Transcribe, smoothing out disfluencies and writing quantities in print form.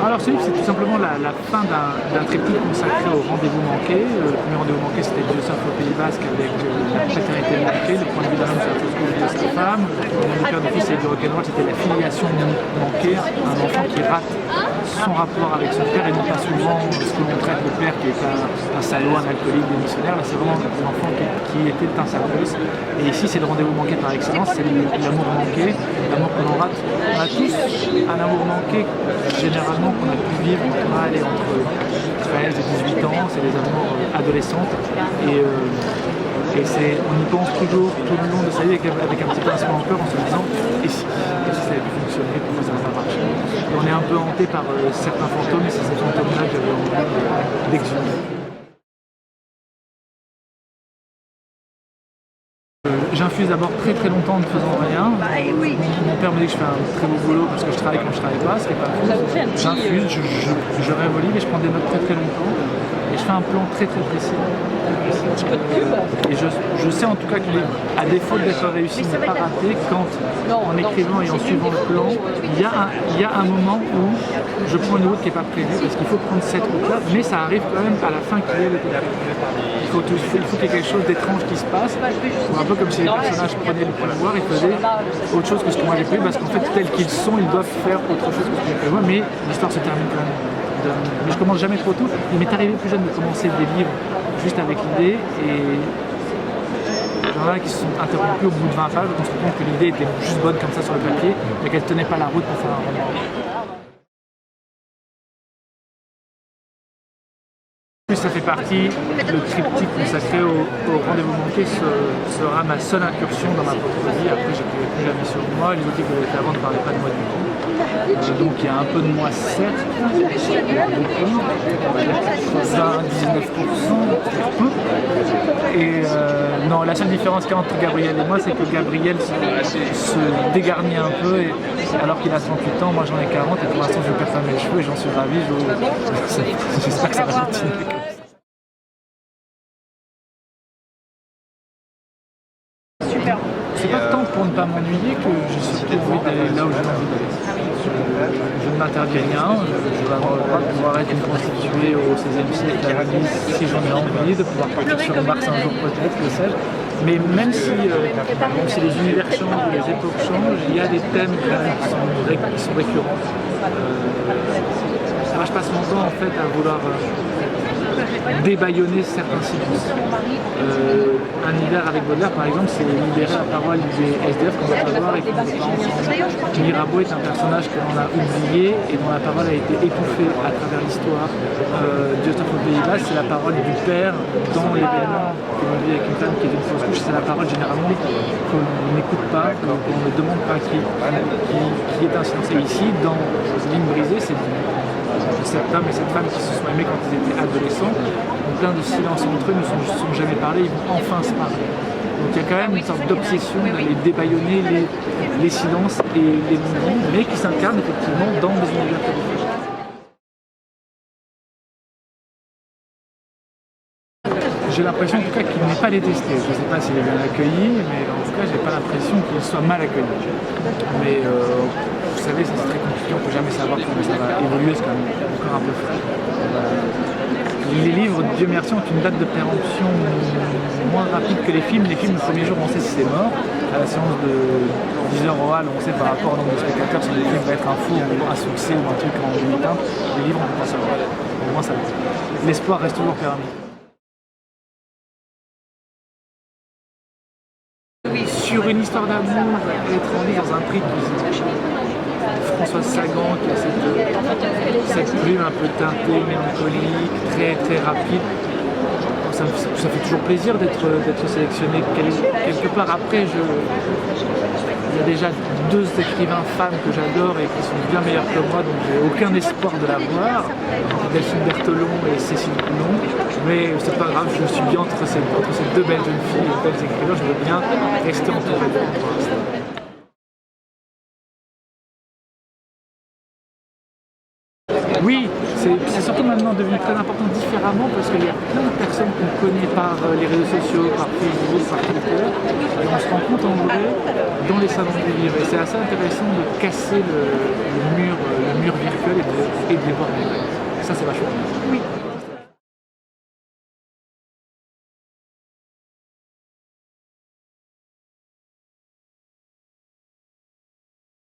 Alors ce livre, c'est tout simplement la fin d'un triptyque consacré au rendez-vous manqué. Le premier rendez-vous manqué, c'était Dieu sauf au Pays Basque avec la paternité manquée, le point de vue d'un homme sur la fausse couche de sa femme. Le père de fils et du rock'n'roll, c'était la filiation manquée, un enfant qui rate son rapport avec son père et non pas souvent ce que l'on traite le père qui est un salaud, un alcoolique, démissionnaire. Là, c'est vraiment l'enfant qui était un salaud. Et ici, c'est le rendez-vous manqué par excellence, c'est l'amour manqué, l'amour que l'on rate. On a tous un amour manqué, généralement, qu'on a pu vivre entre 13 et 18 ans, c'est les amours adolescentes. Et on y pense toujours tout le long de sa vie avec un petit pincement au cœur en se disant et si ça avait pu fonctionner, pourquoi ça n'a pas marché. Et on est un peu hanté par certains fantômes et c'est ces fantômes-là que j'avais envie d'exhumer. J'infuse d'abord très très longtemps en ne faisant rien. Mon père me dit que je fais un très beau boulot parce que je travaille quand je travaille pas, ce qui n'est pas faux. J'infuse, je rêve au livre et je prends des notes très très longtemps. Et je fais un plan très très précis. Et je sais en tout cas que le livre, à défaut d'être réussi, n'est pas raté quand, en écrivant et en suivant le plan, il y a un moment où je prends une route qui n'est pas prévue parce qu'il faut prendre cette route-là, mais ça arrive quand même à la fin qu'il y ait le téléphone. Il faut qu'il y ait quelque chose d'étrange qui se passe, un peu comme si les personnages prenaient le pouvoir et faisaient autre chose que ce que moi j'ai prévu, parce qu'en fait, tels qu'ils sont, ils doivent faire autre chose que ce que j'ai prévu, mais l'histoire se termine quand même. Mais je commence jamais trop tôt. Il m'est arrivé plus jeune de commencer des livres juste avec l'idée et il y en a qui se sont interrompus au bout de 20 pages, on se rend compte que l'idée était juste bonne comme ça sur le papier, mais qu'elle tenait pas la route pour faire un roman. Ça fait partie, le triptyque consacré au rendez-vous manqué sera ma seule incursion dans ma propre vie. Après, j'écrirai plus jamais sur moi. Les autres livres que j'avais fait avant ne parlaient pas de moi du tout. Donc il y a un peu de moi, certes, beaucoup, on va dire 99%, peu. Et non, la seule différence qu'il y a entre Gabriel et moi, c'est que Gabriel se dégarnit un peu, alors qu'il a 38 ans, moi j'en ai 40, et pour l'instant je perds pas mes cheveux et j'en suis ravi. J'espère que ça va continuer. C'est pas tant pour ne pas m'ennuyer que j'ai surtout envie d'aller là où j'ai envie d'aller. Je ne m'interdis rien, je vais avoir le droit de pouvoir être une prostituée au XVIe siècle à Venise si j'en ai envie, de pouvoir partir sur Mars un jour peut-être, que sais-je. Mais même si les univers changent ou les époques changent, il y a des thèmes qui sont récurrents. Moi je passe mon temps en fait à vouloir débaillonner certains silences. Un hiver avec Baudelaire par exemple, c'est libérer la parole des SDF qu'on va pas voir et qu'on ne peut pas entendre. Mirabeau est un personnage que l'on a oublié et dont la parole a été étouffée à travers l'histoire. Dieu sauf au Pays Basque, c'est la parole du père dans l'événement que l'on vit avec une femme qui est une fausse couche. C'est la parole généralement qu'on n'écoute pas, qu'on ne demande pas qui est un silence. Et ici, dans Ligne brisée, c'est cet homme et cette femme qui se sont aimés quand ils étaient adolescents, ont plein de silence entre eux, ne se sont jamais parlé, ils vont enfin se parler. Donc il y a quand même une sorte d'obsession d'aller débaillonner les silences et les non-dits, mais qui s'incarnent effectivement dans des univers différents. J'ai l'impression en tout cas qu'il n'est pas détesté. Je ne sais pas s'il est bien accueilli, mais en tout cas j'ai pas l'impression qu'il soit mal accueilli. Mais vous savez, c'est très compliqué, on ne peut jamais savoir comment ça va évoluer, c'est quand même encore un peu frais. Les livres, Dieu merci, ont une date de péremption moins rapide que les films. Les films, le premier jour, on sait si c'est mort. À la séance de 10h au hall, on sait par rapport au nombre de spectateurs si le film va être un fou ou un succès ou un truc en militant. Les livres, on ne peut pas savoir. Au moins, ça va. L'espoir reste toujours permis. Sur une histoire d'amour, être en vie dans un prix de Françoise Sagan qui a cette plume un peu teintée, mélancolique, très très rapide. Ça fait toujours plaisir d'être sélectionné quelque part. Après, il y a déjà 2 écrivains femmes que j'adore et qui sont bien meilleures que moi, donc j'ai aucun espoir de la voir. Delphine Berthelon et Cécile Coulon. Mais c'est pas grave, je suis bien entre ces 2 belles jeunes filles et belles écrivains, je veux bien rester entouré d'elles pour l'instant. Oui, c'est surtout maintenant devenu très important différemment parce qu'il y a plein de personnes qu'on connaît par les réseaux sociaux, par Facebook, par Twitter, et on se rend compte en vrai dans les salons du livre. Et c'est assez intéressant de casser le mur virtuel et de les ça c'est vachement bien. Oui.